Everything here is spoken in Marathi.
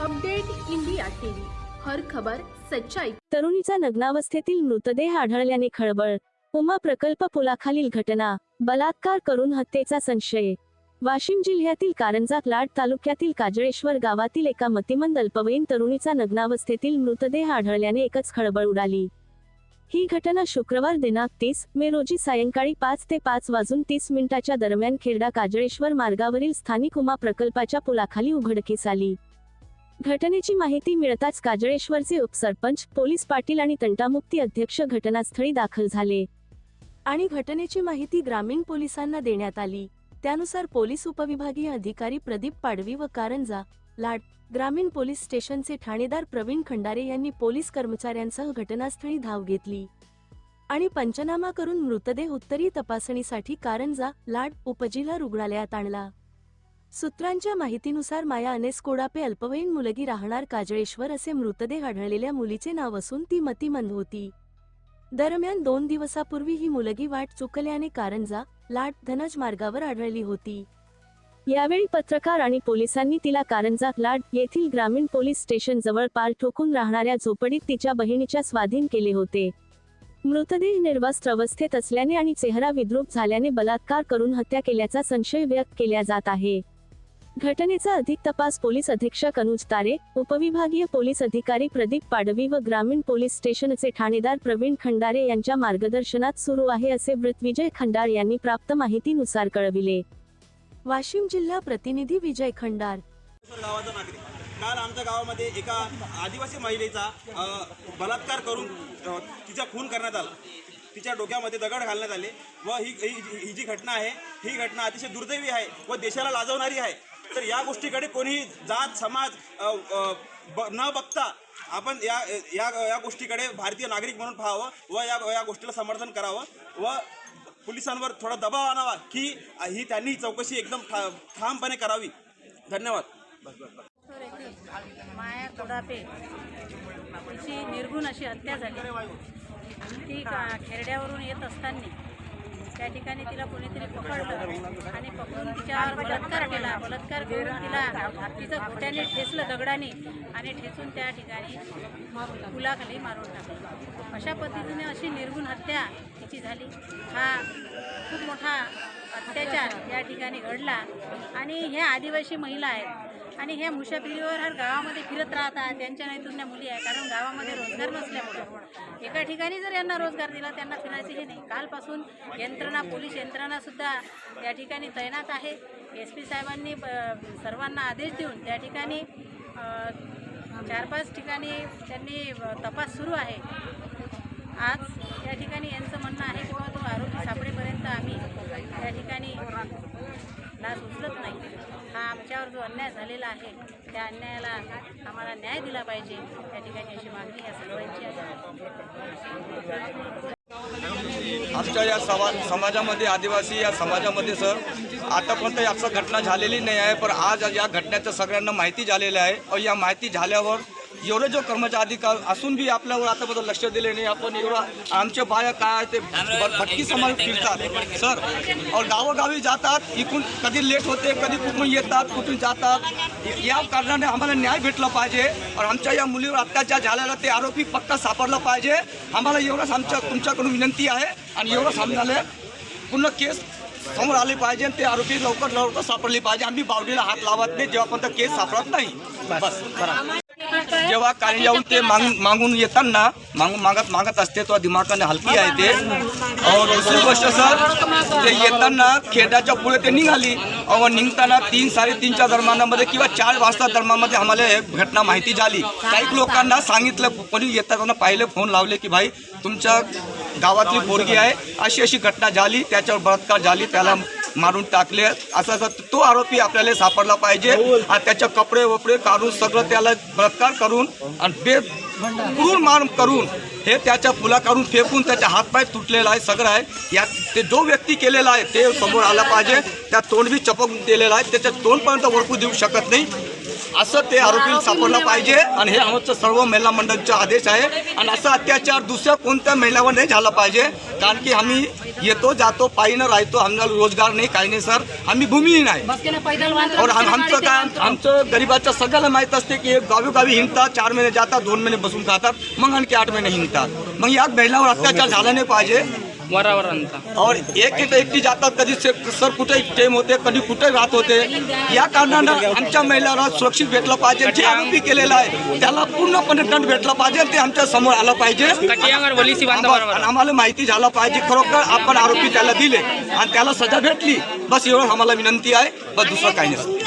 अपडेट इंडिया टीव्ही, हर खबर सच्चाई। तरुणीचा नग्नावस्थेतील मृतदेह आढळल्याने खळबळ। उमा प्रकल्प पुलाखालील घटना, बलात्कार करून हत्येचा संशय। वाशिम जिल्ह्यातील कारंजा लाड तालुक्यातील काजळेश्वर गावातील एका मतिमंद अल्पवयीन तरुणीचा नग्नावस्थेतील मृतदेह आढळल्याने एकच खळबळ उडाली। ही घटना शुक्रवार दिनांक 30 मे रोजी सायंकाळी 5 ते 5:30 दरम्यान खेरडा काजळेश्वर मार्गावरील स्थानिक उमा प्रकल्पाच्या पुलाखाली उघडकीस आली। घटनेची माहिती मिळताच काजळेश्वरचे उपसरपंच, पोलीस पाटील आणि तंटामुक्ती अध्यक्ष घटनास्थळी दाखल झाले आणि घटनेची माहिती ग्रामीण पोलिसांना देण्यात आली। त्यानुसार पोलीस उपविभागीय अधिकारी प्रदीप पाडवी व कारंजा लाड ग्रामीण पोलीस स्टेशनचे ठाणेदार प्रवीण खंडारे यांनी पोलीस कर्मचाऱ्यांसह घटनास्थळी धाव घेतली आणि पंचनामा करून मृतदेह उत्तरीय तपासणीसाठी कारंजा लाड उपजिल्हा रुग्णालयात आणला। सूत्रांच्या माहितीनुसार माया अनेस कोडापे अल्पवयीन मुलगी राहणार काजळेश्वर असे मृतदेह आढळलेल्या मुलीचे नाव असून ती मतिमंद होती। दरम्यान 2 दिवसापूर्वी ही मुलगी वाट चुकल्याने कारंजा लाड धनज मार्गावर आढळली होती। यावेळी पत्रकार आणि पोलिसांनी तिला कारंजा लाड येथील ग्रामीण पोलीस स्टेशन जवळ पाल ठोकून राहणाऱ्या झोपडीत तिच्या बहिणीच्या स्वाधीन केले होते। मृतदेह निर्वस्त्र अवस्थेत असल्याने आणि चेहरा विद्रूप झाल्याने बलात्कार करून हत्या केल्याचा संशय व्यक्त केला जात आहे। घटनेचा अधिक तपास पोलीस अधीक्षक अनुज तारे, उपविभागीय पोलीस अधिकारी प्रदीप पाडवी व ग्रामीण पोलीस स्टेशनचे ठाणेदार प्रवीण खंडारे यांच्या मार्गदर्शनात सुरू आहे असे विजय खंडार यांनी प्राप्त माहितीनुसार कळविले। वाशिम जिल्हा प्रतिनिधी विजय खंडार। गावाचा नागरिक काल आमच्या गावामध्ये एका आदिवासी महिलेचा बलात्कार करून तिचा खून करण्यात आला। तिच्या डोक्यामध्ये दगड घालण्यात आले व ही जी घटना आहे ही घटना अतिशय दुर्दैवी आहे व देशाला लाजवणारी आहे। तर या गोष्टीकडे कोणी जात समाज न बघता आपण या गोष्टीकडे भारतीय नागरिक म्हणून पाहावं व या गोष्टीला समर्थन करावं व पोलिसांवर थोडा दबाव आणावा की त्यांनी चौकशी एकदम ठामपणे करावी। धन्यवाद। माया कोडापे तिची निर्गुण अशी हत्या झाली। ती खेरड्यावरून येत असताना त्या ठिकाणी तिला कोणीतरी पकडलं आणि पकडून तिच्यावर बलात्कार केला। बलात्कार करून तिचं घोट्याने ठेचलं दगडाने आणि ठेचून त्या ठिकाणी पुलाखाली मारून टाकलं। अशा पद्धतीने अशी निर्गुण हत्या तिची झाली। हा खूप मोठा अत्याचार या ठिकाणी घडला आणि ह्या आदिवासी महिला आहेत आणि ह्या मुसाफिरीवर हर गावामध्ये फिरत राहतात। त्यांच्या नैतुन्या मुली आहे, कारण गावामध्ये रोजगार नसल्यामुळे एका ठिकाणी जर यांना रोजगार दिला त्यांना फिरायचे हे नाही। कालपासून यंत्रणा, पोलीस यंत्रणासुद्धा त्या ठिकाणी तैनात आहे। SP साहेबांनी सर्वांना आदेश देऊन त्या ठिकाणी 4-5 ठिकाणी त्यांनी तपास सुरू आहे। आज त्या ठिकाणी यांचं म्हणणं आहे की बाबा तो आरोपी सापडेपर्यंत आम्ही त्या ठिकाणी लाच उचलत नाही। हा आमच्यावर जो अन्याय झालेला आहे त्या अन्यायाला आम्हाला न्याय दिला पाहिजे, त्या ठिकाणी अशी मागणी या सर्वांची आहे। आमच्या या समाजामध्ये, आदिवासी या समाजामध्ये सर आतापर्यंत याचं घटना झालेली नाही आहे, पण आज या घटनेचं सगळ्यांना माहिती झालेलं आहे। और या माहिती झाल्यावर एवढे जो कर्मचारी अधिकारी असून बी आपल्यावर आतापर्यंत लक्ष दिले नाही। आपण एवढं आमचे बाया काय ते भटकी समाज फिरतात सर और गावोगावी जातात। इकडून कधी लेट होते, कधी कुठून येतात, कुठून जातात। या कारणाने आम्हाला न्याय भेटला पाहिजे और आमच्या या मुलीवर अत्याचार झालेला ते आरोपी पक्का सापडला पाहिजे। आम्हाला एवढंच तुमच्याकडून विनंती आहे आणि एवढं समजायला पूर्ण केस समोर आले पाहिजे। ते आरोपी लवकर सापडले पाहिजे। आम्ही बावडीला हात लावत नाही जेव्हापर्यंत केस सापडत नाही। बस जेव्हा काही जाऊन ते मागून येताना मागत असते तो दिमागाने हलकी आहे ते। और दुसरी गोष्ट सर, ते येताना खेड्याच्या पुढे ते निघाली और निघताना 3-3:30च्या दरम्यानामध्ये किंवा 4 वाजता दरम्यानमध्ये आम्हाला घटना माहिती झाली। काही लोकांना सांगितलं, कोणी येताना पाहिले, फोन लावले की भाई तुमच्या गावातली पोरगी आहे, अशी घटना झाली, त्याच्यावर बलात्कार झाली, त्याला मारून टाकले असं तो आरोपी आपल्याला सापडला पाहिजे आणि त्याचे कपडे वपडे काढून सगळं त्याला बलात्कार करून आणि मारून करून हे त्याच्या पुला काढून फेकून त्याचा हातपाय तुटलेला आहे सगळं आहे। यात ते जो व्यक्ती केलेला आहे ते समोर आला पाहिजे। त्या तोंड बी चपकून दिलेला आहे, त्याच्या तोंडपर्यंत ओळखू देऊ शकत नाही। असं ते आरोपी सापडलं पाहिजे आणि हे आमचं सर्व महिला मंडळाचा आदेश आहे. आणि असा अत्याचार दुसऱ्या कोणत्या महिलावर नाही झाला पाहिजे, कारण की आम्ही येतो जातो पायीनं राहतो, आम्हाला रोजगार नाही काही नाही सर, आम्ही भूमिहीन आहे. और आमचं काय आमचं गरिबाच्या सगळ्याला माहीत असते की गावी हिंडतात, 4 महिने जातात, 2 महिने बसून खातात, मग आणखी 8 महिने हिंडतात. मग या महिलावर अत्याचार झाला नाही पाहिजे. और एकटी जातात, कधी सर कुठे टेम होते, कधी कुठे राहत होते. या कारणानं आमच्या महिलांना सुरक्षित भेटलं पाहिजे. जे आरोपी केलेला आहे त्याला पूर्णपणे दंड भेटला पाहिजे, ते आमच्या समोर आलं पाहिजे. आम्हाला माहिती झालं पाहिजे खरोखर आपण आरोपी त्याला दिले आणि त्याला सजा भेटली, बस एवढं आम्हाला विनंती आहे, बस दुसरं काही नाही.